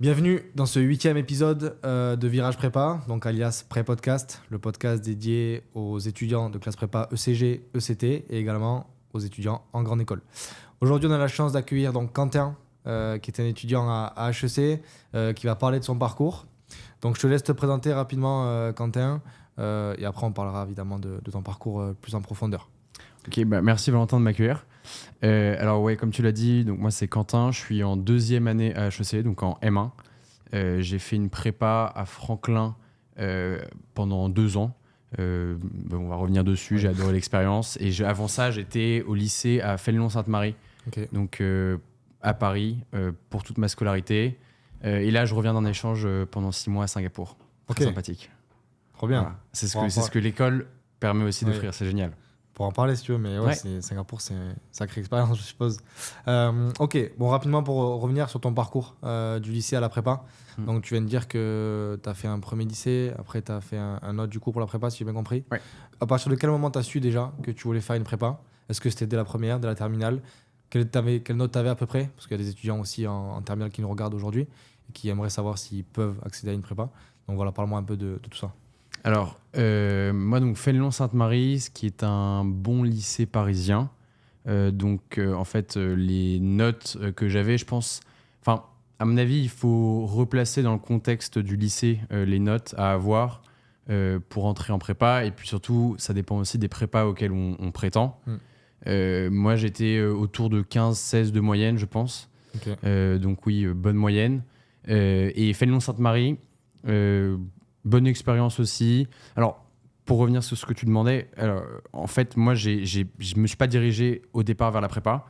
Bienvenue dans ce 8e épisode de Virage Prépa, donc alias Pré-Podcast, le podcast dédié aux étudiants de classe prépa ECG, ECT et également aux étudiants en grande école. Aujourd'hui, on a la chance d'accueillir donc Quentin, qui est un étudiant à HEC, qui va parler de son parcours. Donc je te laisse te présenter rapidement, Quentin, et après on parlera évidemment de ton parcours plus en profondeur. Ok, merci Valentin de m'accueillir. Alors ouais, comme tu l'as dit, donc moi c'est Quentin, je suis en deuxième année à HEC, donc en M1. J'ai fait une prépa à Franklin pendant 2 ans. On va revenir dessus, j'ai adoré l'expérience. Et avant ça, j'étais au lycée à Fénelon-Sainte-Marie, donc à Paris, pour toute ma scolarité. Et là, je reviens d'un échange pendant 6 mois à Singapour. Très sympathique. Trop bien. Voilà. C'est ce que l'école permet aussi d'offrir, c'est génial. Pour en parler si tu veux, mais ouais. Singapour, c'est une sacrée expérience, je suppose. Ok, bon, rapidement pour revenir sur ton parcours du lycée à la prépa. Donc, tu viens de dire que tu as fait un premier lycée, après tu as fait un autre du coup pour la prépa, si j'ai bien compris. Ouais. À partir de quel moment tu as su déjà que tu voulais faire une prépa ? Est-ce que c'était dès la première, dès la terminale ? Quelle note tu avais à peu près ? Parce qu'il y a des étudiants aussi en terminale qui nous regardent aujourd'hui et qui aimeraient savoir s'ils peuvent accéder à une prépa. Donc voilà, parle-moi un peu de tout ça. Alors, moi, donc, Fénelon-Sainte-Marie, ce qui est un bon lycée parisien. En fait, les notes que j'avais, je pense... Enfin, à mon avis, il faut replacer dans le contexte du lycée les notes à avoir pour entrer en prépa. Et puis surtout, ça dépend aussi des prépas auxquels on prétend. Moi, j'étais autour de 15-16 de moyenne, je pense. Donc oui, bonne moyenne. Et Fénelon-Sainte-Marie... bonne expérience aussi. Alors, pour revenir sur ce que tu demandais, en fait, moi, je me suis pas dirigé au départ vers la prépa.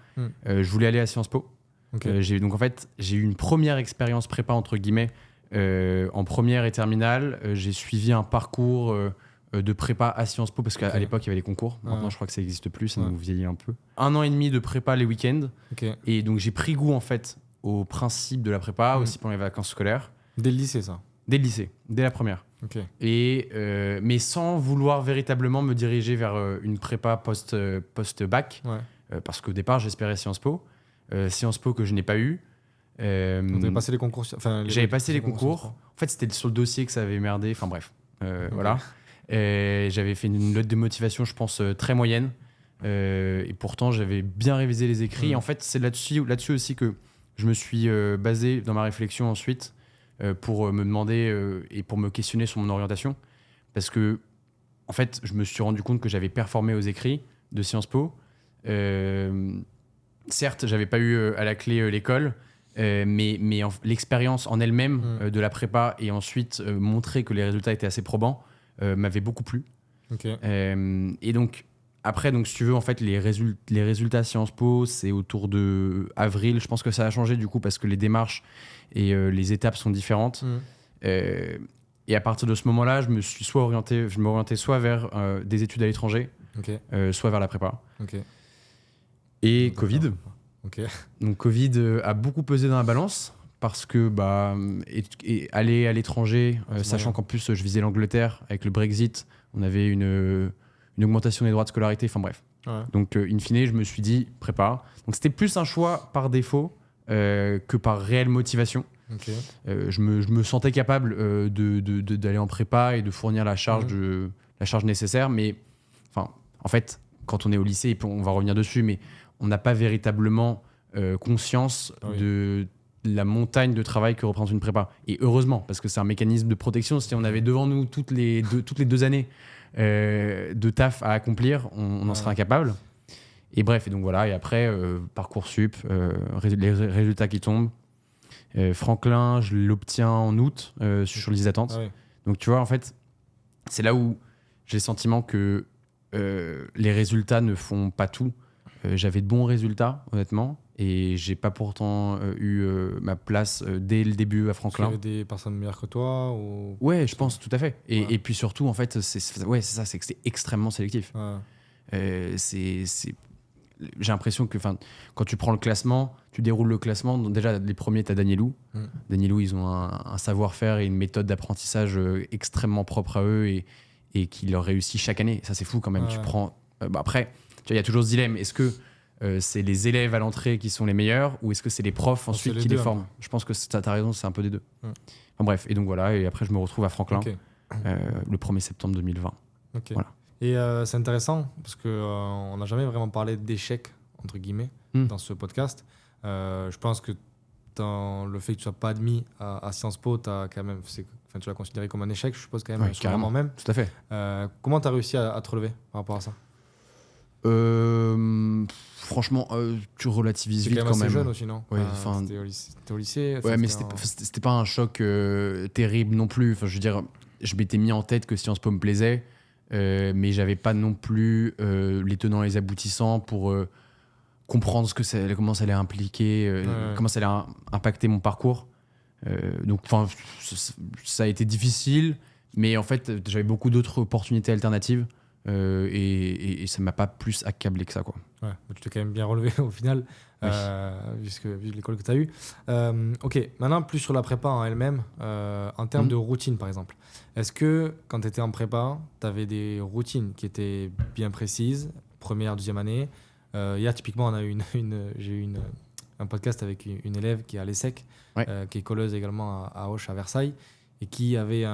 Je voulais aller à Sciences Po. Donc, en fait, j'ai eu une première expérience prépa, entre guillemets, en première et terminale. J'ai suivi un parcours de prépa à Sciences Po, parce qu'à l'époque, il y avait les concours. Maintenant, je crois que ça n'existe plus, ça nous vieillit un peu. 1 an et demi de prépa les week-ends. Et donc, j'ai pris goût, en fait, au principe de la prépa, aussi pendant les vacances scolaires. Dès le lycée, ça ? Dès le lycée, dès la première. Mais sans vouloir véritablement me diriger vers une prépa post-bac. Parce qu'au départ, j'espérais Sciences Po. Sciences Po que je n'ai pas eu. J'avais passé les concours. J'avais passé les concours. En fait, c'était sur le dossier que ça avait merdé. Enfin bref, voilà. J'avais fait une note de motivation, je pense, très moyenne. Et pourtant, j'avais bien révisé les écrits. En fait, c'est là-dessus aussi que je me suis basé dans ma réflexion ensuite. Pour me demander et pour me questionner sur mon orientation. Parce que, en fait, je me suis rendu compte que j'avais performé aux écrits de Sciences Po. Certes, j'avais pas eu à la clé l'école, mais l'expérience en elle-même de la prépa et ensuite montrer que les résultats étaient assez probants m'avait beaucoup plu. Et donc, après, si tu veux, en fait, les résultats Sciences Po, c'est autour de avril. Je pense que ça a changé du coup parce que les démarches et les étapes sont différentes. Et à partir de ce moment-là, je m'orientais soit vers des études à l'étranger, soit vers la prépa. Et donc, Covid. Donc Covid a beaucoup pesé dans la balance parce que aller à l'étranger, sachant qu'en plus je visais l'Angleterre avec le Brexit, on avait une augmentation des droits de scolarité, enfin bref. Donc, in fine, je me suis dit prépa. Donc, c'était plus un choix par défaut que par réelle motivation. Je me sentais capable d'aller en prépa et de fournir la charge nécessaire. Mais, en fait, quand on est au lycée, et on va revenir dessus, mais on n'a pas véritablement conscience de la montagne de travail que représente une prépa. Et heureusement, parce que c'est un mécanisme de protection. Si on avait devant nous toutes les 2 années de taf à accomplir, on en serait incapable. Et bref, et donc voilà, et après Parcoursup, les résultats qui tombent. Franklin, je l'obtiens en août sur les attentes. Donc tu vois, en fait, c'est là où j'ai le sentiment que les résultats ne font pas tout. J'avais de bons résultats, honnêtement, et j'ai pas pourtant eu ma place dès le début à Franklin. Tu avais des personnes meilleures que toi ou... Ouais, je pense, tout à fait. Et puis surtout, en fait, c'est ça, c'est que c'est extrêmement sélectif. J'ai l'impression que quand tu prends le classement, tu déroules le classement. Donc déjà, les premiers, tu as Danielou. Danielou, ils ont un savoir-faire et une méthode d'apprentissage extrêmement propre à eux et qui leur réussit chaque année. Ça, c'est fou quand même. Tu prends... après, il y a toujours ce dilemme. Est-ce que c'est les élèves à l'entrée qui sont les meilleurs ou est-ce que c'est les profs ensuite qui les forment? Je pense que t'as raison, c'est un peu des deux. Enfin bref, et donc voilà, et après je me retrouve à Franklin le 1er septembre 2020. Voilà. Et c'est intéressant parce qu'on n'a jamais vraiment parlé d'échec, entre guillemets, dans ce podcast. Je pense que dans le fait que tu ne sois pas admis à Sciences Po, tu l'as considéré comme un échec, je suppose, quand même, carrément, même. Tout à fait. Comment tu as réussi à te relever par rapport à ça? Franchement, tu relativises vite quand même. C'est jeune aussi, non? Ouais, c'était au lycée. Ouais, mais c'était pas un choc terrible non plus. Enfin, je veux dire, je m'étais mis en tête que Sciences Po me plaisait, mais j'avais pas non plus les tenants et les aboutissants pour comprendre comment ça allait impliquer, comment ça allait impacter mon parcours. Donc, enfin, ça a été difficile, mais en fait, j'avais beaucoup d'autres opportunités alternatives. Et ça m'a pas plus accablé que ça, quoi. Ouais, tu t'es quand même bien relevé au final, vu l'école que tu as eue. Ok, maintenant plus sur la prépa en elle-même, en termes de routine par exemple. Est-ce que quand tu étais en prépa, tu avais des routines qui étaient bien précises, première, deuxième année? Hier, typiquement, j'ai eu un podcast avec une élève qui est à l'ESSEC, qui est colleuse également à Auch, à Versailles, et qui avait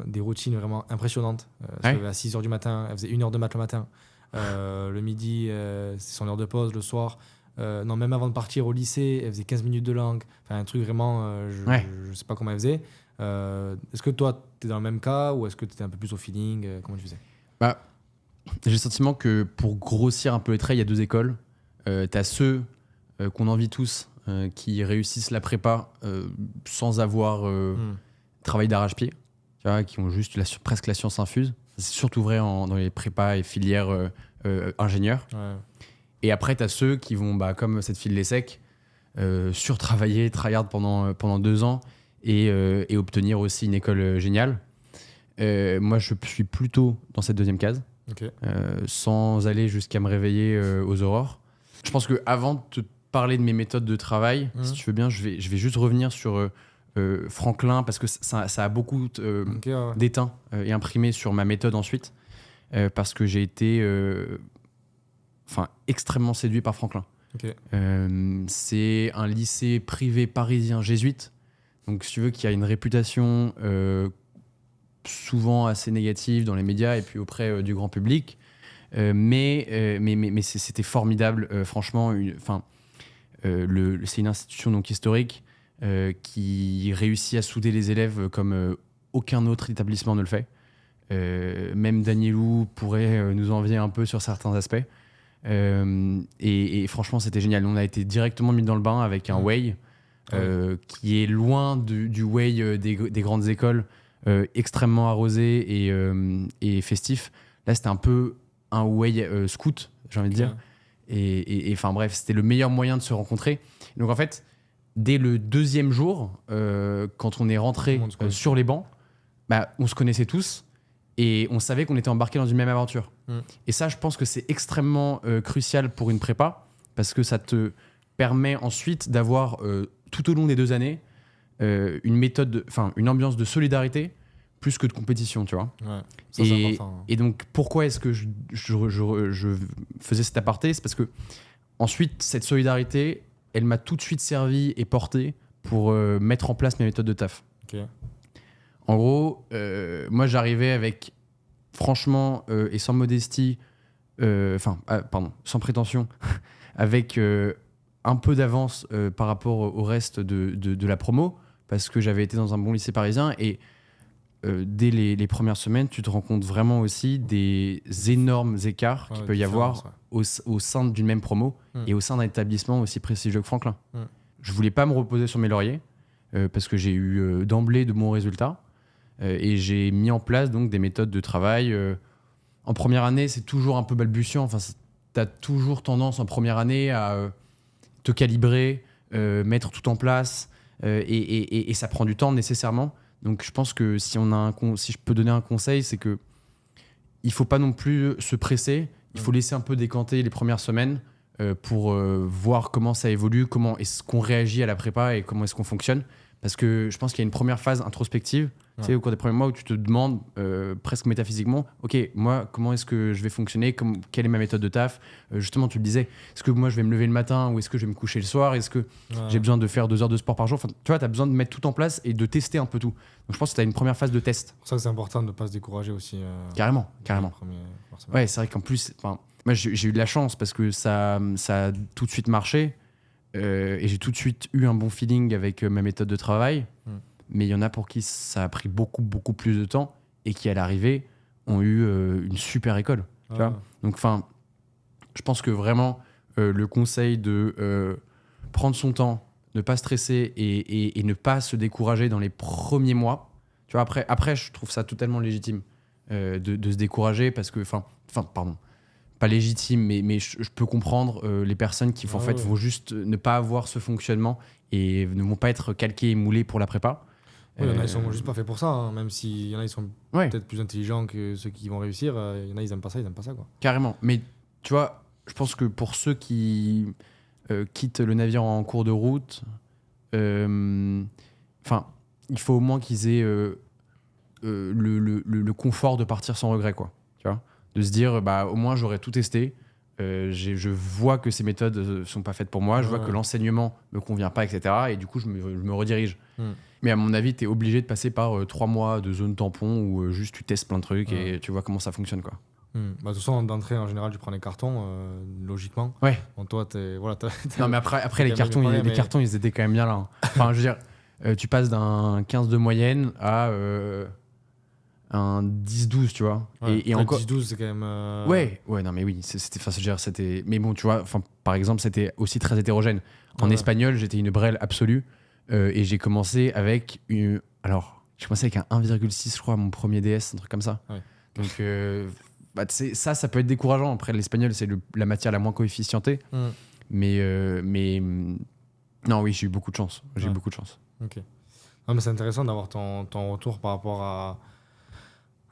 des routines vraiment impressionnantes. Elle se levait à 6h du matin, elle faisait 1 heure de maths le matin. Le midi, c'est son heure de pause. Le soir, même avant de partir au lycée, elle faisait 15 minutes de langue. Enfin, un truc vraiment, je ne sais pas comment elle faisait. Est-ce que toi, tu es dans le même cas ou est-ce que tu étais un peu plus au feeling? Comment tu faisais? J'ai le sentiment que pour grossir un peu les traits, il y a 2 écoles. Tu as ceux qu'on envie tous, qui réussissent la prépa sans avoir... travail d'arrache-pied, tu vois, qui ont juste presque la science infuse. C'est surtout vrai dans les prépas et filières ingénieurs. Ouais. Et après, tu as ceux qui vont, comme cette fille de l'ESSEC, surtravailler, tryhard pendant 2 ans et obtenir aussi une école géniale. Moi, je suis plutôt dans cette deuxième case, sans aller jusqu'à me réveiller aux aurores. Je pense qu'avant de te parler de mes méthodes de travail, si tu veux bien, je vais juste revenir sur... Franklin, parce que ça a beaucoup d'éteint et imprimé sur ma méthode ensuite, parce que j'ai été extrêmement séduit par Franklin. C'est un lycée privé parisien jésuite, donc si tu veux, qui a une réputation souvent assez négative dans les médias et puis auprès du grand public, mais c'était formidable, franchement. C'est une institution donc historique, qui réussit à souder les élèves comme aucun autre établissement ne le fait. Même Danielou pourrait nous envier un peu sur certains aspects. Et franchement, c'était génial. On a été directement mis dans le bain avec un whey qui est loin du whey des grandes écoles, extrêmement arrosé et festif. Là, c'était un peu un whey scout, j'ai envie de dire. Et enfin bref, c'était le meilleur moyen de se rencontrer. Donc en fait, dès le 2e jour, quand on est rentré sur les bancs, on se connaissait tous et on savait qu'on était embarqués dans une même aventure. Et ça, je pense que c'est extrêmement crucial pour une prépa, parce que ça te permet ensuite d'avoir tout au long des 2 années une ambiance de solidarité plus que de compétition, tu vois. Et donc, pourquoi est-ce que je faisais cet aparté? C'est parce que ensuite, cette solidarité, elle m'a tout de suite servi et porté pour mettre en place mes méthodes de taf. En gros, moi, j'arrivais avec, franchement, et sans modestie, sans prétention, avec un peu d'avance par rapport au reste de la promo, parce que j'avais été dans un bon lycée parisien. Et dès les premières semaines, tu te rends compte vraiment aussi des énormes écarts qu'il peut y avoir au sein d'une même promo et au sein d'un établissement aussi prestigieux que Franklin. Je voulais pas me reposer sur mes lauriers parce que j'ai eu d'emblée de bons résultats et j'ai mis en place donc des méthodes de travail. En première année, c'est toujours un peu balbutiant. Enfin, tu as toujours tendance en première année à te calibrer, mettre tout en place et ça prend du temps nécessairement. Donc je pense que si je peux donner un conseil, c'est que il faut pas non plus se presser. Il faut laisser un peu décanter les premières semaines pour voir comment ça évolue, comment est-ce qu'on réagit à la prépa et comment est-ce qu'on fonctionne. Parce que je pense qu'il y a une première phase introspective, tu sais, au cours des premiers mois où tu te demandes presque métaphysiquement, ok, moi, comment est-ce que je vais fonctionner, quelle est ma méthode de taf. Justement, tu le disais, est-ce que moi je vais me lever le matin ou est-ce que je vais me coucher le soir, est-ce que j'ai besoin de faire 2 heures de sport par jour. Enfin, tu vois, tu as besoin de mettre tout en place et de tester un peu tout. Donc je pense que tu as une première phase de test. C'est pour ça que c'est important de ne pas se décourager aussi. Carrément. Ouais, c'est vrai qu'en plus, moi j'ai eu de la chance parce que ça a tout de suite marché. Et j'ai tout de suite eu un bon feeling avec ma méthode de travail. Mais il y en a pour qui ça a pris beaucoup, beaucoup plus de temps et qui, à l'arrivée, ont eu une super école. Tu vois. Donc, je pense que vraiment, le conseil de prendre son temps, ne pas stresser et ne pas se décourager dans les premiers mois. Tu vois, après, je trouve ça totalement légitime de se décourager parce que... pardon. Pas légitime, mais je peux comprendre les personnes qui vont juste ne pas avoir ce fonctionnement et ne vont pas être calqués et moulés pour la prépa. Il y en a, ils sont juste pas faits pour ça, hein. Même s'il y en a, ils sont peut-être plus intelligents que ceux qui vont réussir. Il y en a, ils aiment pas ça, quoi. Carrément. Mais tu vois, je pense que pour ceux qui quittent le navire en cours de route, il faut au moins qu'ils aient le confort de partir sans regret, quoi. Tu vois, de se dire, au moins j'aurais tout testé. Je vois que ces méthodes sont pas faites pour moi, je vois que l'enseignement me convient pas, etc. Et du coup, je me redirige. Mais à mon avis, tu es obligé de passer par 3 mois de zone tampon où juste tu testes plein de trucs et tu vois comment ça fonctionne, quoi. De toute façon, d'entrée, en général, tu prends les cartons, logiquement. Ouais. Bon, toi, non, mais après les cartons, ils étaient quand même bien là. Hein. Enfin, je veux dire, tu passes d'un 15 de moyenne à un 10-12, tu vois. Et encore 10-12, c'est quand même... Ouais, non, mais oui, c'était... Mais bon, tu vois, par exemple, c'était aussi très hétérogène. En espagnol, j'étais une brêle absolue et j'ai commencé avec un 1,6, je crois, mon premier DS, un truc comme ça. Ouais. Donc, ça peut être décourageant. Après, l'espagnol, c'est la matière la moins coefficientée. Mais non, oui, j'ai eu beaucoup de chance. Beaucoup de chance. Ok. Non, mais c'est intéressant d'avoir ton retour par rapport à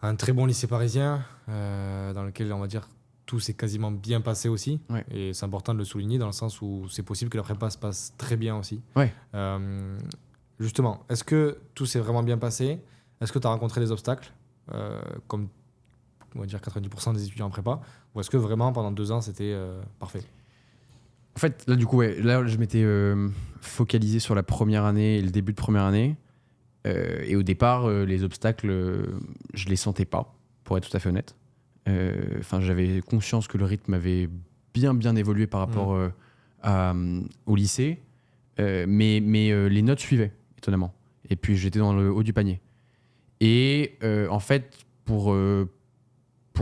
un très bon lycée parisien dans lequel, on va dire, tout s'est quasiment bien passé aussi. Ouais. Et c'est important de le souligner dans le sens où c'est possible que la prépa se passe très bien aussi. Ouais. Justement, est-ce que tout s'est vraiment bien passé ? Est-ce que tu as rencontré des obstacles comme, on va dire, 90% des étudiants en prépa ? Ou est-ce que vraiment, pendant 2 ans, c'était parfait ? En fait, là, du coup, là, je m'étais focalisé sur la première année et le début de première année. Et au départ, les obstacles, je les sentais pas, pour être tout à fait honnête. J'avais conscience que le rythme avait bien évolué par rapport au lycée, mais les notes suivaient, étonnamment. Et puis j'étais dans le haut du panier. Et en fait, pour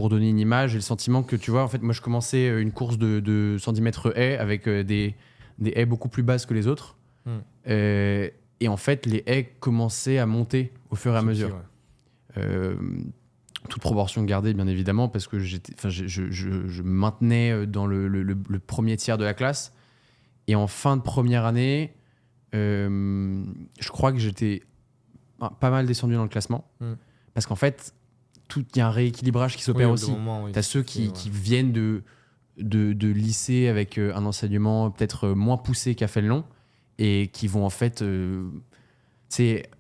donner une image, j'ai le sentiment que, tu vois, en fait, moi je commençais une course de 110 mètres haies avec des haies beaucoup plus basses que les autres. Et en fait, les haies commençaient à monter au fur et à mesure. Toute proportion gardée, bien évidemment, parce que je me maintenais dans le premier tiers de la classe. Et en fin de première année, je crois que j'étais pas mal descendu dans le classement. Parce qu'en fait, il y a un rééquilibrage qui s'opère aussi. Tu as ceux qui viennent de lycée avec un enseignement peut-être moins poussé qu'a Fénelon, et qui vont en fait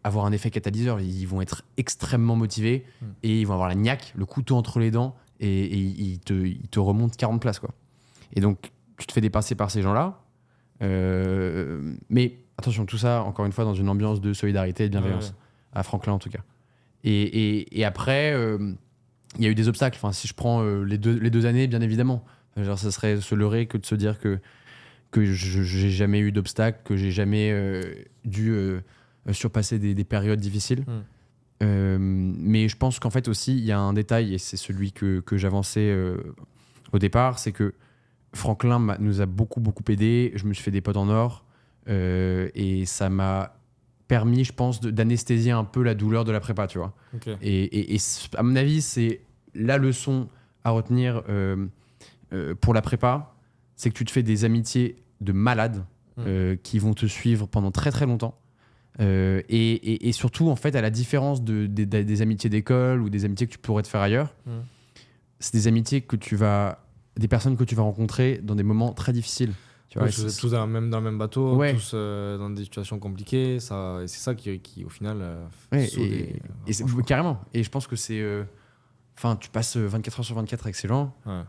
avoir un effet catalyseur. Ils vont être extrêmement motivés et ils vont avoir la niaque, le couteau entre les dents, et ils te remontent 40 places, quoi. Et donc tu te fais dépasser par ces gens-là, mais attention, tout ça encore une fois dans une ambiance de solidarité et de bienveillance, à Franklin en tout cas. Et après il y a eu des obstacles. Enfin, si je prends les deux années, bien évidemment, genre, ça serait se leurrer que de se dire que j'ai jamais eu d'obstacles, que j'ai jamais dû surpasser des périodes difficiles. Mais je pense qu'en fait aussi, il y a un détail, et c'est celui que j'avançais au départ, c'est que Franklin nous a beaucoup à je me suis fait des potes en or, et ça m'a permis, je pense, d'anesthésier un peu la douleur de la prépa, tu vois. Okay. Et à mon avis, c'est la leçon à retenir pour la prépa, c'est que tu te fais des amitiés de malades qui vont te suivre pendant très très longtemps. Et surtout, en fait, à la différence des amitiés d'école ou des amitiés que tu pourrais te faire ailleurs, c'est des amitiés des personnes que tu vas rencontrer dans des moments très difficiles. Tu vois, tous dans le même bateau, Ouais. tous dans des situations compliquées. Et c'est ça qui au final, Ouais, soude et c'est carrément. Et je pense que c'est. Enfin, tu passes 24 heures sur 24 avec ces gens. Ouais.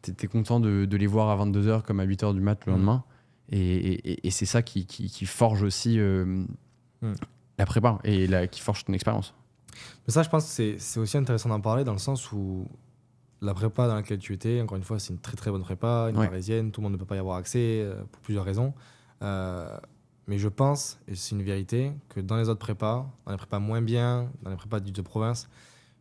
T'es content de les voir à 22h comme à 8h du mat le lendemain. Et c'est ça qui forge aussi la prépa et qui forge ton expérience. Mais ça, je pense que c'est aussi intéressant d'en parler dans le sens où la prépa dans laquelle tu étais, encore une fois, c'est une très très bonne prépa, une parisienne, tout le monde ne peut pas y avoir accès pour plusieurs raisons. Mais je pense, et c'est une vérité, que dans les autres prépas, dans les prépas moins bien, dans les prépas de province,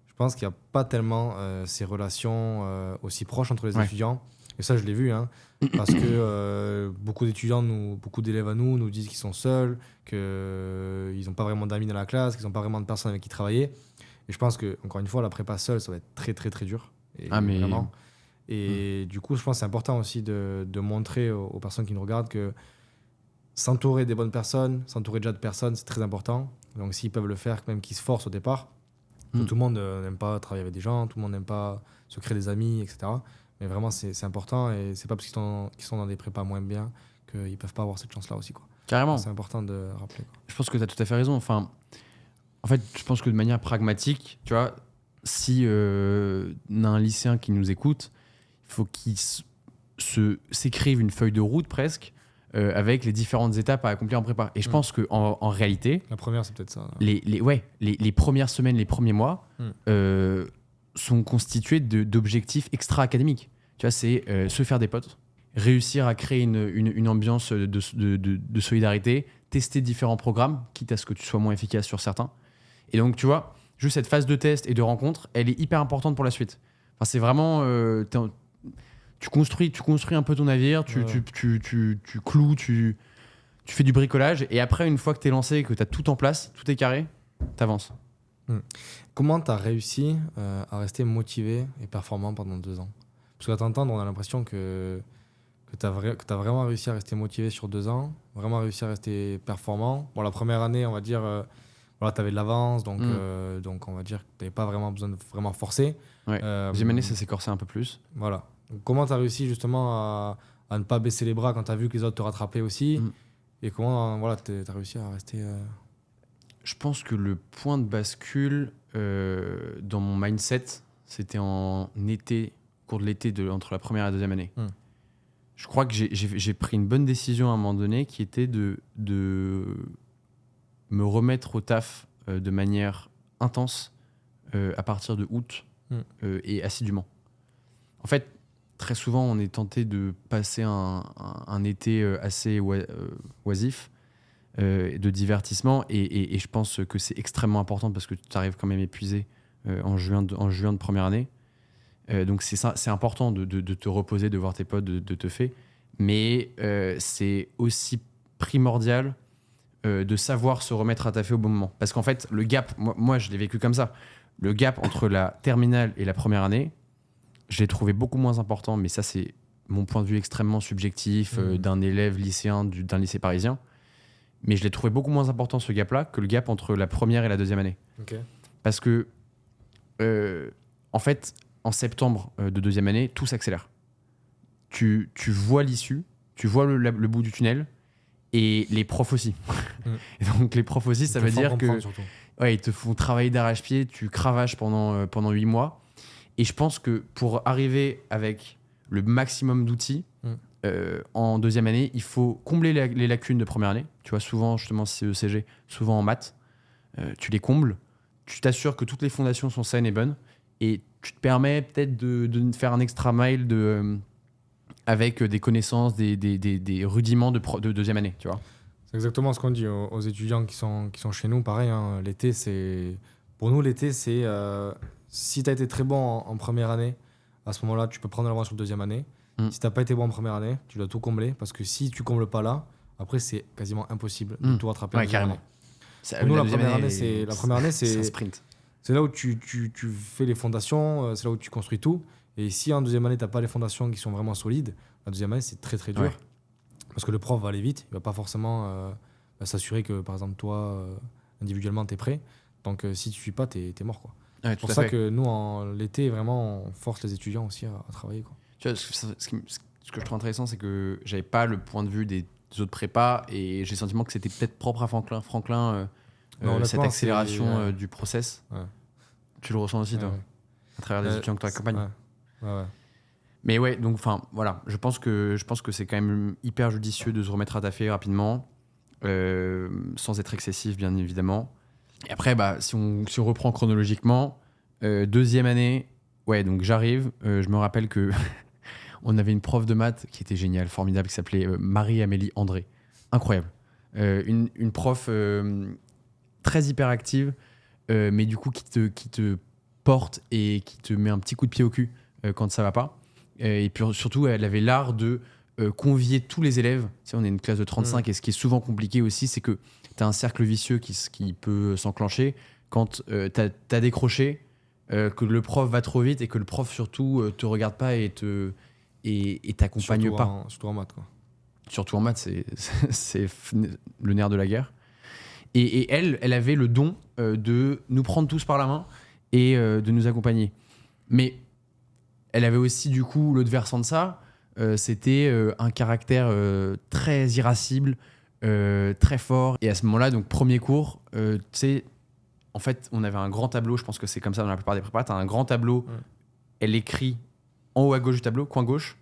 je pense qu'il n'y a pas tellement ces relations aussi proches entre les étudiants. Et ça, je l'ai vu, hein, parce que beaucoup d'étudiants, beaucoup d'élèves à nous disent qu'ils sont seuls, qu'ils n'ont pas vraiment d'amis dans la classe, qu'ils n'ont pas vraiment de personnes avec qui travailler. Et je pense que, encore une fois, la prépa seule, ça va être très très très dur. Mais vraiment. Et du coup, je pense que c'est important aussi de montrer aux personnes qui nous regardent que s'entourer des bonnes personnes, s'entourer déjà de personnes, c'est très important. Donc s'ils peuvent le faire, même qu'ils se forcent au départ, tout le monde n'aime pas travailler avec des gens, tout le monde n'aime pas se créer des amis, etc. Mais vraiment, c'est important et c'est pas parce qu'ils sont dans des prépas moins bien qu'ils peuvent pas avoir cette chance-là aussi, quoi. Carrément. C'est important de rappeler, quoi. Je pense que tu as tout à fait raison. Enfin, en fait, je pense que de manière pragmatique, tu vois, si on a un lycéen qui nous écoute, il faut qu'il s'écrive une feuille de route presque avec les différentes étapes à accomplir en prépa. Et je pense qu'en réalité... La première, c'est peut-être ça. Les premières semaines, les premiers mois sont constitués d'objectifs extra-académiques. Tu vois, c'est se faire des potes, réussir à créer une ambiance de solidarité, tester différents programmes, quitte à ce que tu sois moins efficace sur certains. Et donc, tu vois, juste cette phase de test et de rencontre, elle est hyper importante pour la suite. Enfin, c'est vraiment... tu construis un peu ton navire, tu cloues, tu fais du bricolage, et après, une fois que tu es lancé, que tu as tout en place, tout est carré, tu avances. Comment tu as réussi à rester motivé et performant pendant 2 ans? Parce qu'à t'entendre, on a l'impression que tu as vraiment réussi à rester motivé sur 2 ans, vraiment réussi à rester performant. Bon, la première année, on va dire, voilà, tu avais de l'avance, donc on va dire que tu n'avais pas vraiment besoin de vraiment forcer. Ouais. Deuxième année, ça s'est corsé un peu plus. Voilà. Donc, comment tu as réussi justement à ne pas baisser les bras quand tu as vu que les autres te rattrapaient aussi et comment voilà, tu as réussi à rester... Je pense que le point de bascule dans mon mindset, c'était en été, au cours de l'été entre la première et la deuxième année. Je crois que j'ai pris une bonne décision à un moment donné qui était de me remettre au taf de manière intense à partir de août et assidûment. En fait, très souvent, on est tenté de passer un été assez oisif, de divertissement, et je pense que c'est extrêmement important parce que tu arrives quand même épuisé en juin de première année. Donc c'est important de te reposer, de voir tes potes, de te faire. Mais c'est aussi primordial de savoir se remettre à taffer au bon moment. Parce qu'en fait, le gap, moi je l'ai vécu comme ça. Le gap entre la terminale et la première année, je l'ai trouvé beaucoup moins important, mais ça c'est mon point de vue extrêmement subjectif d'un élève lycéen d'un lycée parisien. Mais je l'ai trouvé beaucoup moins important ce gap-là que le gap entre la première et la deuxième année. Okay. Parce que, en fait, en septembre de deuxième année, tout s'accélère. Tu vois l'issue, tu vois le bout du tunnel, et les profs aussi. Et donc les profs aussi, ça veut dire que ils te font travailler d'arrache-pied, tu cravaches pendant 8 mois. Et je pense que pour arriver avec le maximum d'outils, en deuxième année, il faut combler les lacunes de première année. Tu vois, souvent, justement, CECG, souvent en maths, tu les combles, tu t'assures que toutes les fondations sont saines et bonnes, et tu te permets peut-être de faire un extra mile avec des connaissances, des rudiments de deuxième année, tu vois. C'est exactement ce qu'on dit aux étudiants qui sont chez nous. Pareil, hein, l'été, pour nous, l'été, c'est si tu as été très bon en première année, à ce moment-là, tu peux prendre l'avance sur deuxième année. Si tu n'as pas été bon en première année, tu dois tout combler, parce que si tu combles pas là, après, c'est quasiment impossible de tout rattraper. Ouais, carrément. Pour nous, la première année, c'est un sprint. C'est là où tu fais les fondations, c'est là où tu construis tout. Et si en deuxième année, tu n'as pas les fondations qui sont vraiment solides, la deuxième année, c'est très très dur. Ouais. Parce que le prof va aller vite, il ne va pas forcément s'assurer que, par exemple, toi, individuellement, tu es prêt. Donc, si tu ne suis pas, tu es mort, quoi. Ouais, c'est pour ça que nous, l'été, vraiment, on force les étudiants aussi à travailler, quoi. Tu vois, ce ce que je trouve intéressant, c'est que j'avais pas le point de vue des autres prépas et j'ai le sentiment que c'était peut-être propre à Franklin cette accélération du process. Ouais. Tu le ressens aussi, toi, à travers des étudiants que tu accompagnes. Ouais. Mais ouais, donc voilà, je pense que c'est quand même hyper judicieux de se remettre à taffer rapidement, sans être excessif, bien évidemment. Et après, si on reprend chronologiquement, deuxième année, ouais, donc j'arrive, je me rappelle que on avait une prof de maths qui était géniale, formidable, qui s'appelait Marie-Amélie André. Incroyable. Une prof très hyperactive, mais du coup qui te porte et qui te met un petit coup de pied au cul quand ça va pas. Et puis surtout, elle avait l'art de convier tous les élèves. Tu sais, on est une classe de 35 et ce qui est souvent compliqué aussi, c'est que tu as un cercle vicieux qui peut s'enclencher quand tu as décroché, que le prof va trop vite et que le prof surtout te regarde pas et t'accompagne surtout pas. Surtout en maths, quoi. Surtout en maths, c'est le nerf de la guerre. Et elle avait le don de nous prendre tous par la main et de nous accompagner. Mais elle avait aussi, du coup, l'autre versant de ça, c'était un caractère très irascible, très fort. Et à ce moment-là, donc premier cours, tu sais, en fait, on avait un grand tableau, je pense que c'est comme ça dans la plupart des prépas, tu as un grand tableau, elle écrit en haut à gauche du tableau, coin gauche,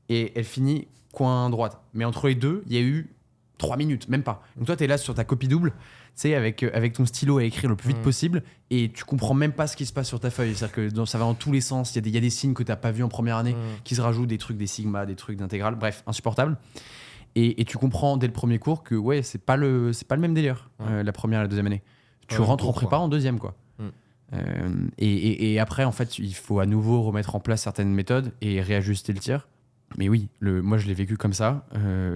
et elle finit coin droite. Mais entre les deux, il y a eu 3 minutes, même pas. Donc toi, tu es là sur ta copie double, tu sais, avec ton stylo à écrire le plus vite possible, et tu comprends même pas ce qui se passe sur ta feuille. C'est-à-dire que ça va dans tous les sens, il y a des signes que tu n'as pas vus en première année, qui se rajoutent, des trucs, des sigma, des trucs d'intégrale, bref, insupportable. Et tu comprends dès le premier cours que ouais, c'est pas le même délire, la première et la deuxième année. Tu rentres en prépa en deuxième, quoi. Et après, en fait, il faut à nouveau remettre en place certaines méthodes et réajuster le tir. Mais oui, moi, je l'ai vécu comme ça.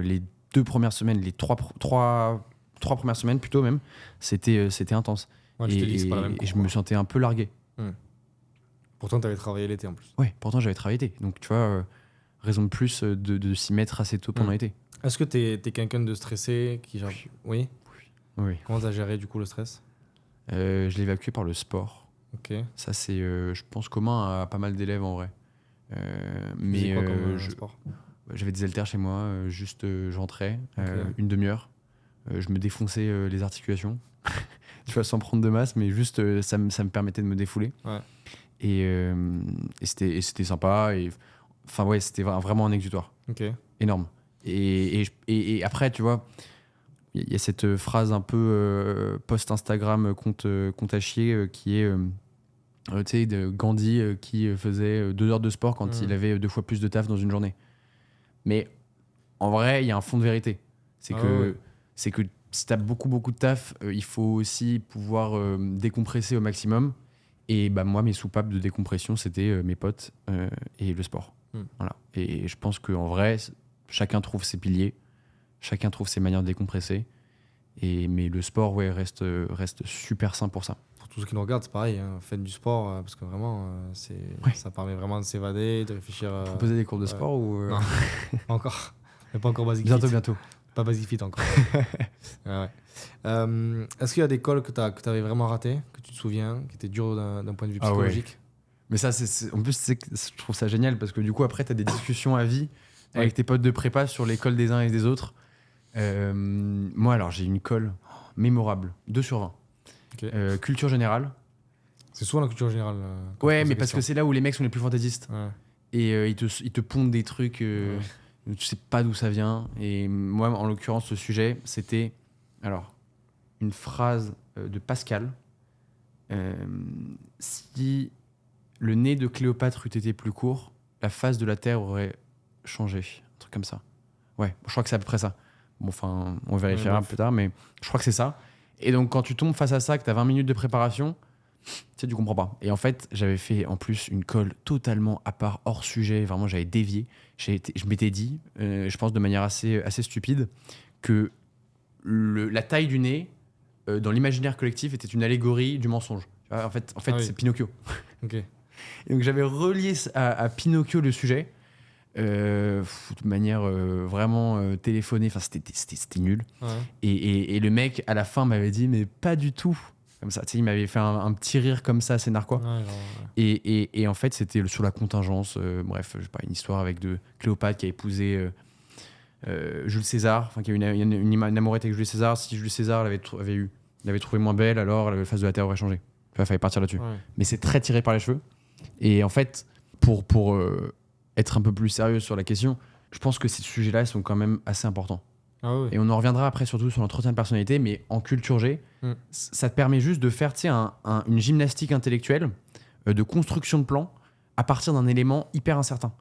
Les 2 premières semaines, les 3 premières semaines plutôt même, c'était intense. Ouais, et je me sentais un peu largué. Pourtant, tu avais travaillé l'été en plus. Ouais, pourtant j'avais travaillé l'été. Donc tu vois, raison de plus de s'y mettre assez tôt pendant l'été. Est-ce que t'es quelqu'un de stressé qui genre... Oui. Comment t'as géré du coup le stress? Je l'ai évacué par le sport. Ok. Ça c'est, je pense, commun à pas mal d'élèves en vrai. Mais quoi comme sport? J'avais des haltères chez moi, je rentrais, une demi-heure, je me défonçais les articulations, tu vois, sans prendre de masse, mais juste ça me permettait de me défouler. Ouais. Et c'était sympa, enfin ouais, c'était vraiment un exutoire. Ok. Énorme. Et après, tu vois, il y a cette phrase un peu post-Instagram compte à chier qui est tu sais, de Gandhi qui faisait 2 heures de sport quand il avait 2 fois plus de taf dans une journée. Mais en vrai, il y a un fond de vérité. C'est que si tu as beaucoup de taf, il faut aussi pouvoir décompresser au maximum. Et moi, mes soupapes de décompression, c'était mes potes et le sport. Voilà. Et je pense qu'en vrai, chacun trouve ses piliers, chacun trouve ses manières de décompresser. Mais le sport, ouais, reste super sain pour ça. Pour tous ceux qui nous regardent, c'est pareil, hein. Faites du sport parce que vraiment, ça permet vraiment de s'évader, de réfléchir. Proposer des cours de sport ou Non, pas encore. Mais pas encore Basic Fit. Bientôt. Pas Basic Fit encore. Ouais. Est-ce qu'il y a des calls que tu avais vraiment raté, que tu te souviens, qui étaient durs d'un point de vue psychologique? Ouais. Mais ça, en plus, je trouve ça génial parce que du coup, après, tu as des discussions à vie avec tes potes de prépa sur l'école des uns et des autres. Moi, alors, j'ai une colle mémorable, 2 sur 20. Okay. Culture générale. C'est souvent la culture générale. Ouais, mais parce que c'est là où les mecs sont les plus fantaisistes. Ouais. Et ils te pondent des trucs, tu sais pas d'où ça vient. Et moi, en l'occurrence, ce sujet, c'était une phrase de Pascal. Si le nez de Cléopâtre eût été plus court, la face de la Terre aurait changé. Un truc comme ça. Ouais, je crois que c'est à peu près ça. Bon, enfin, on vérifiera plus tard, mais je crois que c'est ça. Et donc, quand tu tombes face à ça, que tu as 20 minutes de préparation, tu comprends pas. Et en fait, j'avais fait en plus une colle totalement à part, hors sujet. Vraiment, j'avais dévié. Je m'étais dit, je pense de manière assez stupide, que la taille du nez, dans l'imaginaire collectif, était une allégorie du mensonge. En fait, c'est Pinocchio. Okay. Et donc, j'avais relié à Pinocchio le sujet. De manière vraiment téléphonée, enfin c'était nul. Ouais. Et le mec à la fin m'avait dit mais pas du tout, comme ça. Tu sais, il m'avait fait un petit rire comme ça, assez narquois. Ouais, Et en fait, c'était sur la contingence. Bref, je sais pas, une histoire avec de Cléopâtre qui a épousé Jules César, enfin qui a eu une amourette avec Jules César. Si Jules César l'avait trouvé moins belle, alors la face de la Terre aurait changé. Il fallait partir là-dessus. ouais. Mais c'est très tiré par les cheveux. Et en fait, pour être un peu plus sérieux sur la question, je pense que ces sujets-là ils sont quand même assez importants. Ah oui. Et on en reviendra après surtout sur l'entretien de personnalité, mais en culture G, ça te permet juste de faire une gymnastique intellectuelle de construction de plan à partir d'un élément hyper incertain.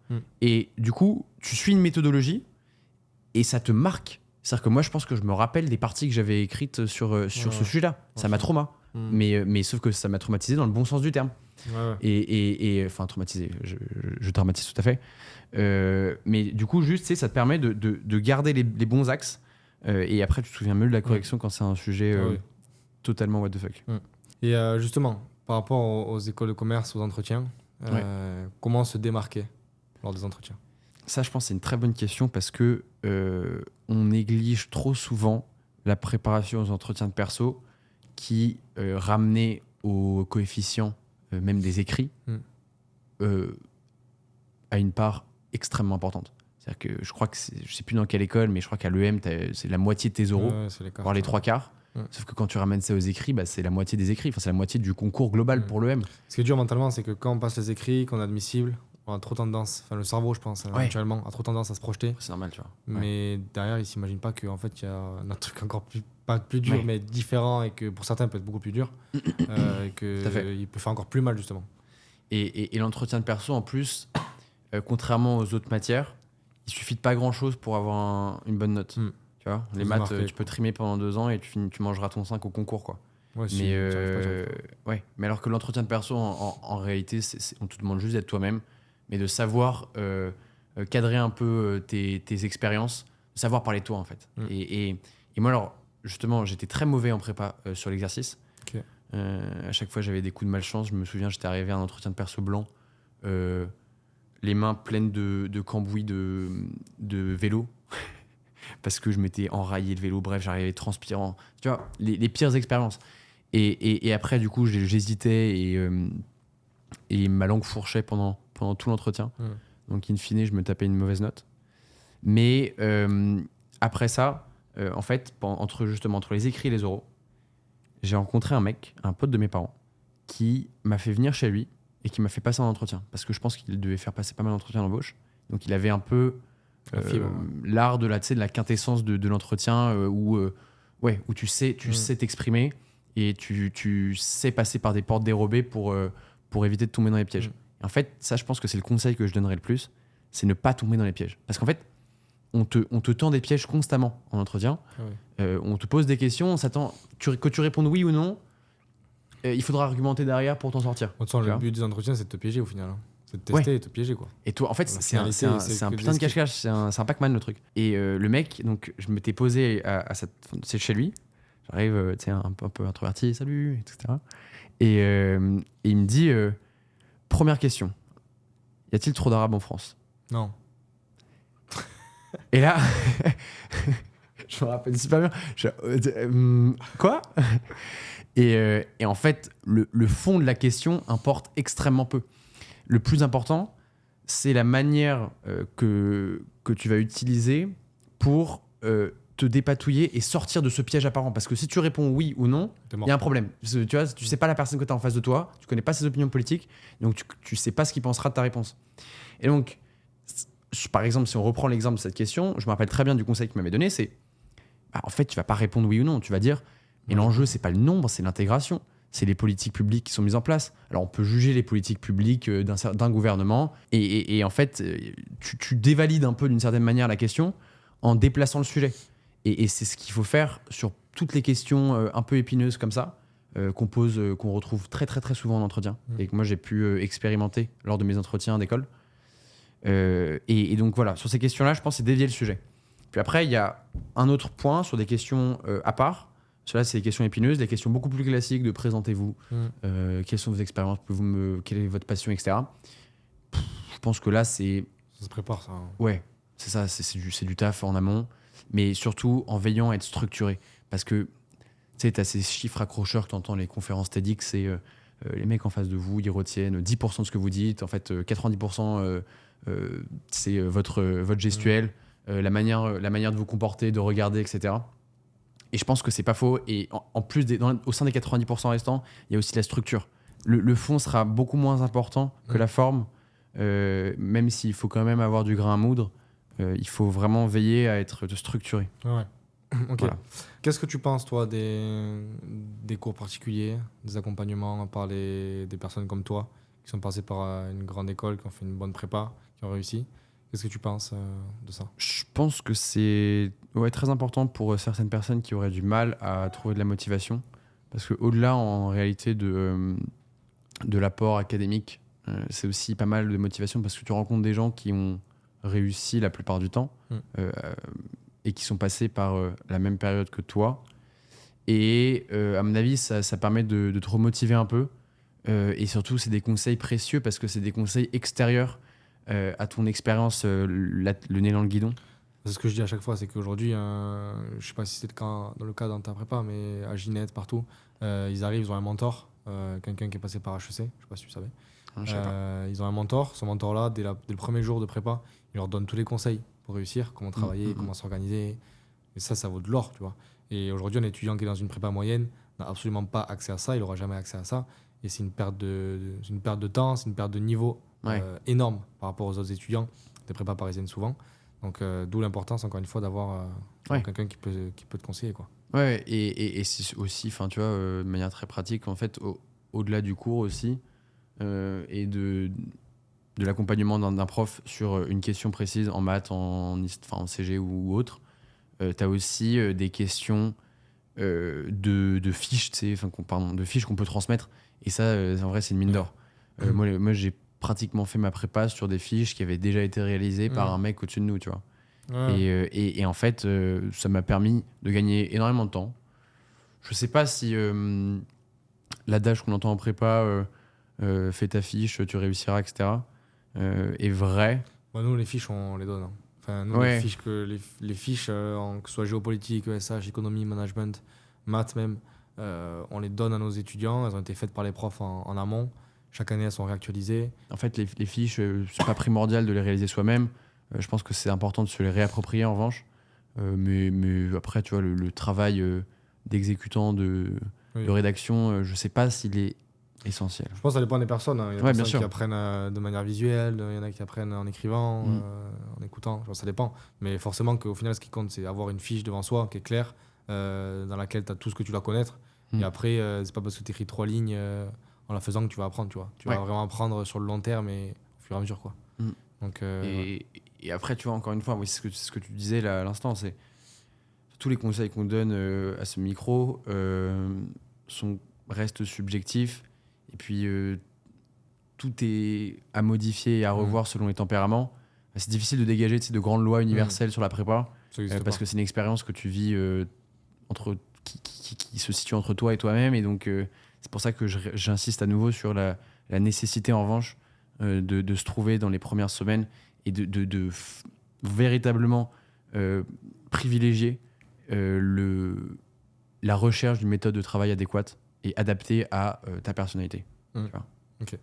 Et du coup, tu suis une méthodologie et ça te marque. C'est-à-dire que moi, je pense que je me rappelle des parties que j'avais écrites sur ce sujet-là. Ça m'a traumatisé. Mais sauf que ça m'a traumatisé dans le bon sens du terme. Ouais. Et enfin, traumatisé, je dramatise tout à fait. Mais du coup, juste, tu sais, ça te permet de garder les bons axes. Et après, tu te souviens mieux de la correction quand c'est un sujet totalement what the fuck. Et justement, par rapport aux écoles de commerce, aux entretiens, comment se démarquer lors des entretiens? Ça, je pense que c'est une très bonne question parce que on néglige trop souvent la préparation aux entretiens de perso qui ramenait au coefficient même des écrits à une part extrêmement importante. C'est-à-dire que je crois que je sais plus dans quelle école, mais je crois qu'à l'EM, c'est la moitié de tes oraux, voire les 3/4. Sauf que quand tu ramènes ça aux écrits, c'est la moitié des écrits. Enfin, c'est la moitié du concours global pour l'EM. Ce qui est dur mentalement, c'est que quand on passe les écrits, qu'on est admissible, on a trop tendance, enfin le cerveau, je pense, actuellement, a trop tendance à se projeter. C'est normal, tu vois. Mais derrière, il s'imagine pas qu'en fait, il y a un truc encore plus, pas plus dur, mais différent, et que pour certains, peut être beaucoup plus dur, et qu'il peut faire encore plus mal, justement. Et l'entretien de perso, en plus, contrairement aux autres matières, il suffit de pas grand-chose pour avoir une bonne note. Tu vois, les maths, tu peux trimer pendant 2 ans et tu mangeras ton 5 au concours, quoi. Ouais, mais alors que l'entretien de perso, en réalité, on te demande juste d'être toi-même, mais de savoir cadrer un peu tes expériences, de savoir parler de toi, en fait. Et moi, alors, justement, j'étais très mauvais en prépa sur l'exercice. À chaque fois, j'avais des coups de malchance. Je me souviens, j'étais arrivé à un entretien de perso blanc, les mains pleines de cambouis de vélo, parce que je m'étais enraillé le vélo. Bref, j'arrivais transpirant. Tu vois, les pires expériences. Et après, du coup, j'hésitais et ma langue fourchait pendant tout l'entretien. Donc, in fine, je me tapais une mauvaise note. Mais après ça, en fait, entre les écrits et les oraux, j'ai rencontré un mec, un pote de mes parents, qui m'a fait venir chez lui et qui m'a fait passer un entretien. Parce que je pense qu'il devait faire passer pas mal d'entretiens d'embauche. Donc, il avait un peu l'art de la quintessence de l'entretien où tu sais t'exprimer et tu sais passer par des portes dérobées pour éviter de tomber dans les pièges. Et en fait, ça, je pense que c'est le conseil que je donnerais le plus, c'est ne pas tomber dans les pièges. Parce qu'en fait, on te tend des pièges constamment en entretien. On te pose des questions, on s'attend que tu répondes oui ou non. Il faudra argumenter derrière pour t'en sortir. De toute façon, le but des entretiens, c'est de te piéger au final. C'est de tester et de te piéger, quoi. Et toi, en fait, c'est un putain de cache-cache, c'est un Pac-Man, le truc. Et le mec, donc, je m'étais posé c'est chez lui. J'arrive, tu sais, un peu introverti, salut, etc. Et il me dit, première question, y a-t-il trop d'arabes en France? Non. Et là, je me rappelle super bien. Quoi? Et en fait, le fond de la question importe extrêmement peu. Le plus important, c'est la manière que tu vas utiliser pour te dépatouiller et sortir de ce piège apparent. Parce que si tu réponds oui ou non, il y a un problème. Tu vois, tu sais pas la personne que tu as en face de toi, tu connais pas ses opinions politiques, donc tu sais pas ce qu'il pensera de ta réponse. Et donc, par exemple, si on reprend l'exemple de cette question, je me rappelle très bien du conseil qu'il m'avait donné, c'est en fait, tu vas pas répondre oui ou non, tu vas dire mais l'enjeu, c'est pas le nombre, c'est l'intégration. C'est les politiques publiques qui sont mises en place. Alors, on peut juger les politiques publiques d'un gouvernement et en fait, tu dévalides un peu d'une certaine manière la question en déplaçant le sujet. Et c'est ce qu'il faut faire sur toutes les questions un peu épineuses comme ça, qu'on retrouve très, très, très souvent en entretien et que moi, j'ai pu expérimenter lors de mes entretiens d'école. Et donc, voilà, sur ces questions-là, je pense que c'est dévier le sujet. Puis après, il y a un autre point sur des questions à part. Cela, c'est des questions épineuses, des questions beaucoup plus classiques de présentez-vous, quelles sont vos expériences, quelle est votre passion, etc. Je pense que là, c'est... Ça se prépare, ça. Ouais, c'est ça, c'est du taf en amont, mais surtout en veillant à être structuré. Parce que Tu sais, t'as ces chiffres accrocheurs que t'entends les conférences TEDx, c'est les mecs en face de vous, ils retiennent 10% de ce que vous dites. En fait, 90%, c'est votre gestuelle, la manière de vous comporter, de regarder, etc. Et je pense que c'est pas faux. Et en plus, au sein des 90% restants, il y a aussi la structure. Le fond sera beaucoup moins important que la forme, même s'il faut quand même avoir du grain à moudre. Il faut vraiment veiller à être structuré. Ouais. Ok. Voilà. Qu'est-ce que tu penses, toi, des cours particuliers, des accompagnements par des personnes comme toi, qui sont passées par une grande école, qui ont fait une bonne prépa, qui ont réussi? Qu'est-ce que tu penses de ça? Je pense que c'est très important pour certaines personnes qui auraient du mal à trouver de la motivation. Parce qu'au-delà, en réalité, de l'apport académique, c'est aussi pas mal de motivation parce que tu rencontres des gens qui ont réussi la plupart du temps et qui sont passés par la même période que toi. Et à mon avis, ça permet de te remotiver un peu. Et surtout, c'est des conseils précieux parce que c'est des conseils extérieurs à ton expérience, le nez dans le guidon. C'est ce que je dis à chaque fois, c'est qu'aujourd'hui, je sais pas si c'est le cas dans ta prépa, mais à Ginette, partout, ils arrivent, ils ont un mentor, quelqu'un qui est passé par HEC, je sais pas si tu savais. Je sais pas. Ils ont un mentor, ce mentor-là, dès le premier jour de prépa, il leur donne tous les conseils pour réussir, comment travailler, comment s'organiser. Et ça vaut de l'or, tu vois. Et aujourd'hui, un étudiant qui est dans une prépa moyenne n'a absolument pas accès à ça, il n'aura jamais accès à ça. Et c'est une perte de temps, c'est une perte de niveau énorme par rapport aux autres étudiants des prépas parisiennes souvent. Donc, d'où l'importance, encore une fois, d'avoir quelqu'un qui peut te conseiller, quoi. Ouais, et c'est aussi, tu vois, de manière très pratique, en fait, au-delà du cours aussi, et de l'accompagnement d'un prof sur une question précise en maths, en CG ou autre, tu as aussi des questions de fiches, de fiches qu'on peut transmettre. Et ça, en vrai, c'est une mine d'or. Moi, j'ai pratiquement fait ma prépa sur des fiches qui avaient déjà été réalisées par un mec au-dessus de nous, tu vois. Et en fait, ça m'a permis de gagner énormément de temps. Je sais pas si l'adage qu'on entend en prépa, fais ta fiche, tu réussiras, etc., est vrai. Nous, les fiches, on les donne. Hein. Enfin, nous, les fiches, que ce soit géopolitique, ESH, économie, management, maths même, on les donne à nos étudiants. Elles ont été faites par les profs en amont. Chaque année, elles sont réactualisées. En fait, les fiches, c'est pas primordial de les réaliser soi-même. Je pense que c'est important de se les réapproprier, en revanche. Mais après, tu vois, le travail d'exécutant, de rédaction, je sais pas s'il est essentiel. Je pense que ça dépend des personnes. Hein. Il y a des personnes qui apprennent de manière visuelle, il y en a qui apprennent en écrivant, en écoutant. Ça dépend. Mais forcément, qu'au final, ce qui compte, c'est avoir une fiche devant soi qui est claire, dans laquelle tu as tout ce que tu dois connaître. Et après, c'est pas parce que tu écris 3 lignes en la faisant que tu vas apprendre. Tu vas vraiment apprendre sur le long terme et au fur et à mesure, quoi. Donc, et après, tu vois, encore une fois, oui, c'est ce que tu disais là, à l'instant, c'est tous les conseils qu'on donne à ce micro restent subjectifs. Et puis, tout est à modifier et à revoir selon les tempéraments. C'est difficile de dégager de grandes lois universelles sur la prépa, parce que c'est une expérience que tu vis qui se situe entre toi et toi-même. Et donc, c'est pour ça que j'insiste à nouveau sur la nécessité, en revanche, de se trouver dans les premières semaines et de véritablement privilégier la recherche d'une méthode de travail adéquate et adaptée à ta personnalité. Tu vois. Ok.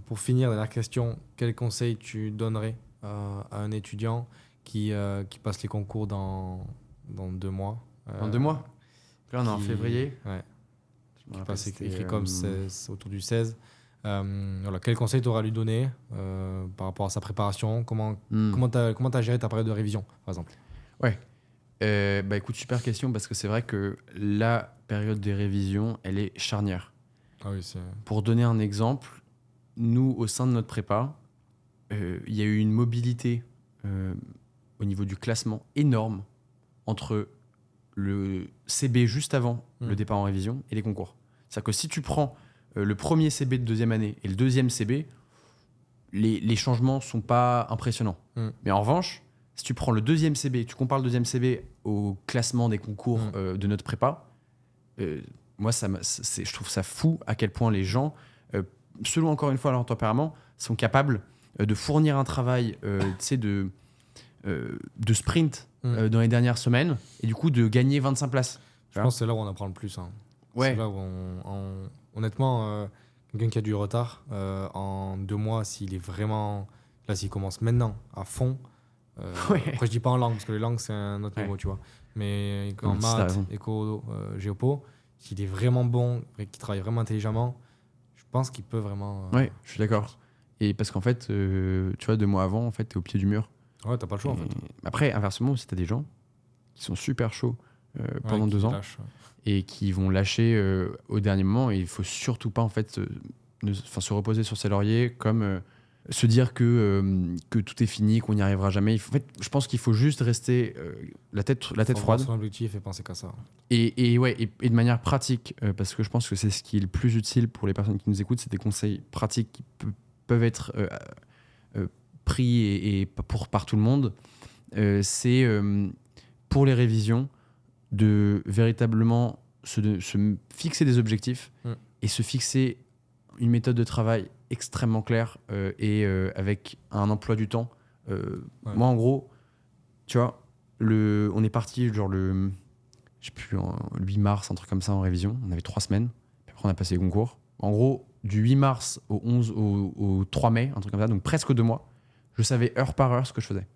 Pour finir, dernière question, quel conseil tu donnerais à un étudiant qui passe les concours dans 2 mois? Dans 2 mois? Là, on est en février. Ouais. Qui passe écrit comme autour du 16. Quel conseil tu auras à lui donner par rapport à sa préparation? Comment t'as géré ta période de révision, par exemple? Ouais. Écoute, super question, parce que c'est vrai que la période des révisions, elle est charnière. Ah oui, pour donner un exemple, nous, au sein de notre prépa, il y a eu une mobilité au niveau du classement énorme entre le CB juste avant le départ en révision et les concours. C'est-à-dire que si tu prends le premier CB de deuxième année et le deuxième CB, les changements sont pas impressionnants. Mais en revanche, si tu prends le deuxième CB, tu compares le deuxième CB au classement des concours de notre prépa, moi, je trouve ça fou à quel point les gens, selon encore une fois leur tempérament, sont capables de fournir un travail de sprint dans les dernières semaines et du coup de gagner 25 places. Je pense que c'est là où on apprend le plus. Hein. Ouais. C'est là où honnêtement, quelqu'un qui a du retard, en 2 mois, s'il est vraiment... Là, s'il commence maintenant, à fond... Après, je dis pas en langue, parce que les langues, c'est un autre niveau, tu vois. Mais en maths, éco, géopo, s'il est vraiment bon, qu'il travaille vraiment intelligemment, je pense qu'il peut vraiment... Ouais, je suis d'accord. Et parce qu'en fait, tu vois, 2 mois avant, en fait, t'es au pied du mur. Ouais, t'as pas le choix, en fait. Après, inversement, si t'as des gens qui sont super chauds pendant 2 ans et qui vont lâcher au dernier moment, et il faut surtout pas, en fait, se reposer sur ses lauriers, comme se dire que tout est fini, qu'on n'y arrivera jamais. En fait, je pense qu'il faut juste rester la tête froide. Son objectif et penser qu'à ça. Et de manière pratique, parce que je pense que c'est ce qui est le plus utile pour les personnes qui nous écoutent, c'est des conseils pratiques qui peuvent être pris et par tout le monde. C'est pour les révisions de véritablement se fixer des objectifs et se fixer une méthode de travail extrêmement claire et avec un emploi du temps. Moi, en gros, tu vois, on est parti genre le 8 mars, un truc comme ça en révision. On avait 3 semaines. Puis après, on a passé les concours. En gros, du 8 mars au 11 au 3 mai, un truc comme ça, donc presque 2 mois, je savais heure par heure ce que je faisais.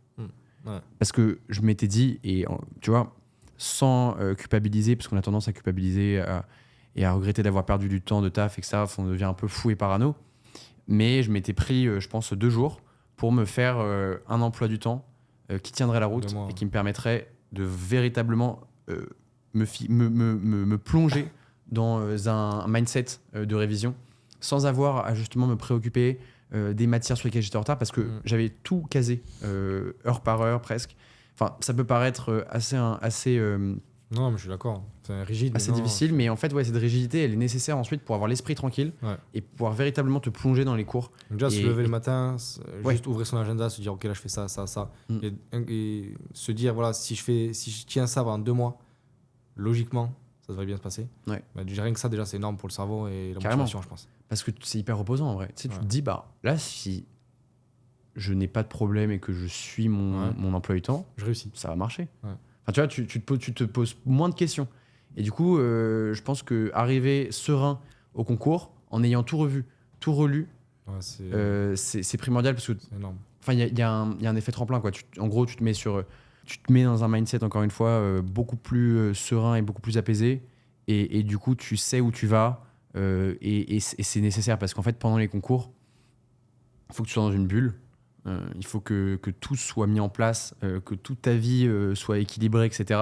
Parce que je m'étais dit, et tu vois, sans culpabiliser, parce qu'on a tendance à culpabiliser et à regretter d'avoir perdu du temps de taf, etc. On devient un peu fou et parano. Mais je m'étais pris, je pense, 2 jours pour me faire un emploi du temps qui tiendrait la route et qui me permettrait de véritablement me plonger dans un mindset de révision sans avoir à justement me préoccuper des matières sur lesquelles j'étais en retard parce que j'avais tout casé heure par heure presque. Enfin, ça peut paraître assez non, mais je suis d'accord. C'est rigide. Assez difficile, mais en fait, cette rigidité, elle est nécessaire ensuite pour avoir l'esprit tranquille et pouvoir véritablement te plonger dans les cours. Donc déjà, se lever le matin, juste ouvrir son agenda, se dire, ok, là, je fais ça, ça, ça. Et se dire, voilà, si je tiens ça pendant 2 mois, logiquement, ça devrait bien se passer. Ouais. Bah, rien que ça, déjà, c'est énorme pour le cerveau et la motivation, je pense. Parce que c'est hyper reposant, en vrai. Tu sais, tu te dis, là, si je n'ai pas de problème et que je suis mon emploi du temps, je réussis. Ça va marcher. Enfin, tu vois, tu te poses moins de questions. Et du coup, je pense qu'arriver serein au concours, en ayant tout revu, tout relu, c'est primordial parce que c'est énorme. Enfin, il y a un effet tremplin, quoi. En gros, tu te mets dans un mindset, encore une fois, beaucoup plus serein et beaucoup plus apaisé. Et du coup, tu sais où tu vas. Et c'est nécessaire parce qu'en fait, pendant les concours, il faut que tu sois dans une bulle. Il faut que tout soit mis en place, que toute ta vie soit équilibrée, etc.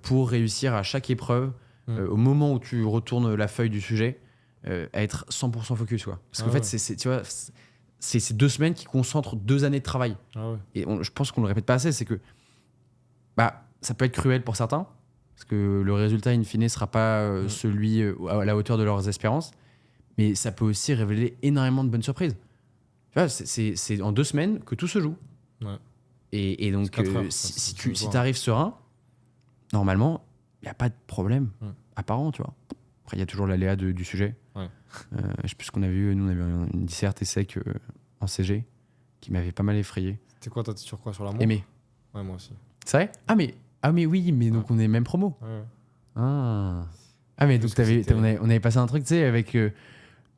Pour réussir à chaque épreuve, au moment où tu retournes la feuille du sujet, à être 100% focus, quoi. Parce qu'en fait, tu vois, c'est 2 semaines qui concentrent 2 années de travail. Et je pense qu'on le répète pas assez, c'est que ça peut être cruel pour certains, parce que le résultat, in fine, sera pas celui à la hauteur de leurs espérances, mais ça peut aussi révéler énormément de bonnes surprises. Tu vois, c'est en 2 semaines que tout se joue. Et donc, si tu arrives serein, normalement, il n'y a pas de problème apparent, tu vois. Après, il y a toujours l'aléa du sujet. Je sais plus ce qu'on avait eu. Nous, on avait une disserte sec en CG qui m'avait pas mal effrayé. C'était quoi, toi, sur quoi? Sur l'amour? Aimé. Ouais, moi aussi. C'est vrai? Ah mais oui, mais donc on est même promo. Ah mais donc on avait passé un truc, tu sais, avec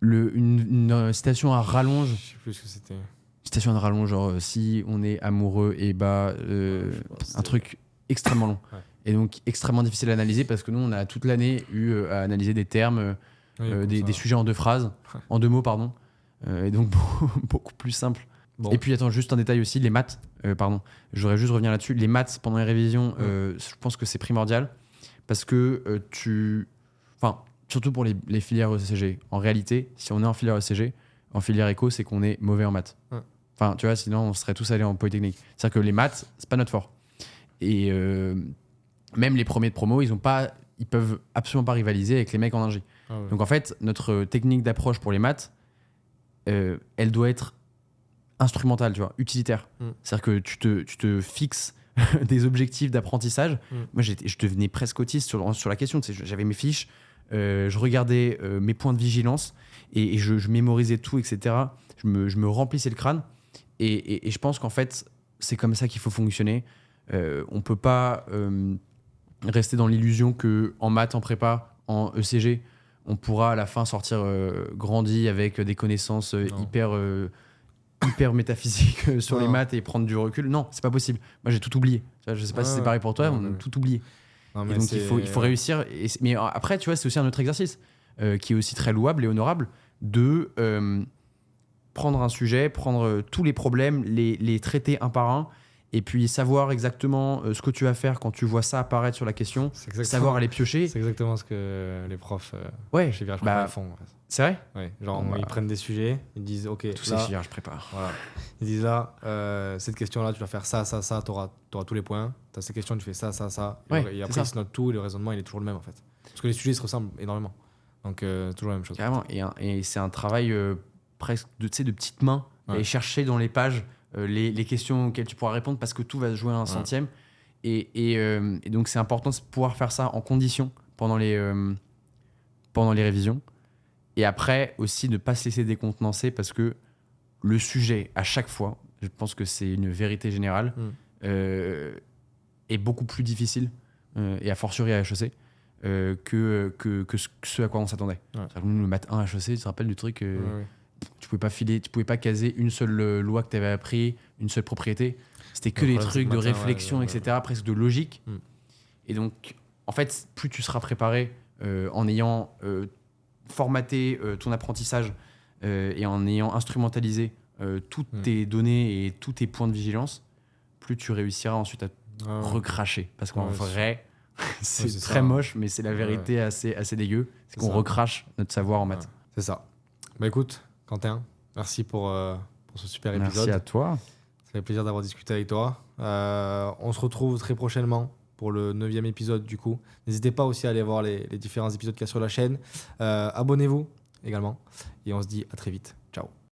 une citation à rallonge. Je sais plus ce que c'était. Citation à rallonge, genre si on est amoureux et un truc extrêmement long. Et donc extrêmement difficile à analyser parce que nous, on a toute l'année eu à analyser des termes, des sujets en 2 phrases, en 2 mots, pardon. Et donc beaucoup plus simple. Bon. Et puis attends, juste un détail aussi, les maths, je voudrais juste revenir là-dessus. Les maths pendant les révisions, je pense que c'est primordial parce que surtout pour les filières ECG. En réalité, si on est en filière ECG, en filière éco, c'est qu'on est mauvais en maths. Enfin, tu vois, sinon on serait tous allés en polytechnique. C'est-à-dire que les maths, c'est pas notre fort. Et même les premiers de promo, ils peuvent absolument pas rivaliser avec les mecs en ingé. Donc en fait, notre technique d'approche pour les maths, elle doit être instrumentale, tu vois, utilitaire. C'est-à-dire que tu te fixes des objectifs d'apprentissage. Moi, je devenais presque autiste sur la question. Tu sais, j'avais mes fiches, je regardais mes points de vigilance et je mémorisais tout, etc. Je me remplissais le crâne. Et je pense qu'en fait, c'est comme ça qu'il faut fonctionner. On peut pas rester dans l'illusion qu'en maths, en prépa, en ECG, on pourra à la fin sortir grandi avec des connaissances hyper métaphysiques sur les maths et prendre du recul. Non, c'est pas possible. Moi, j'ai tout oublié. Je sais pas si c'est pareil pour toi, on a tout oublié. Non, et donc, il faut réussir. Mais après, tu vois, c'est aussi un autre exercice qui est aussi très louable et honorable de prendre un sujet, prendre tous les problèmes, les traiter un par un, et puis savoir exactement ce que tu vas faire quand tu vois ça apparaître sur la question, savoir aller piocher. C'est exactement ce que les profs chez Virage Prépa font. En fait. C'est vrai ? Ouais, genre ils prennent des sujets, ils disent ok, tous ces Virage Prépa. Voilà. Ils disent là, cette question-là, tu vas faire ça, tu auras tous les points. Tu as ces questions, tu fais ça. Ouais, et après, ils se notent tout et le raisonnement, il est toujours le même en fait. Parce que les sujets, ils se ressemblent énormément. Donc, toujours la même chose. Carrément. Et c'est un travail presque de petites mains, aller chercher dans les pages les questions auxquelles tu pourras répondre parce que tout va se jouer à un centième. Et donc, c'est important de pouvoir faire ça en condition pendant les révisions. Et après, aussi, ne pas se laisser décontenancer parce que le sujet, à chaque fois, je pense que c'est une vérité générale, est beaucoup plus difficile, et a fortiori à HEC, que ce à quoi on s'attendait. Nous, le maths 1 HEC, tu te rappelles du truc tu pouvais pas caser une seule loi que tu avais appris, une seule propriété. C'était que des trucs de réflexion, etc., presque de logique. Et donc, en fait, plus tu seras préparé en ayant formaté ton apprentissage et en ayant instrumentalisé toutes tes données et tous tes points de vigilance, plus tu réussiras ensuite à recracher. Parce qu'en vrai, c'est très moche, mais c'est la vérité assez dégueu. C'est qu'on recrache notre savoir en maths. C'est ça. Bah écoute, Quentin, merci pour ce super épisode. Merci à toi. Ça fait plaisir d'avoir discuté avec toi. On se retrouve très prochainement pour le 9e épisode du coup. N'hésitez pas aussi à aller voir les différents épisodes qu'il y a sur la chaîne. Abonnez-vous également. Et on se dit à très vite.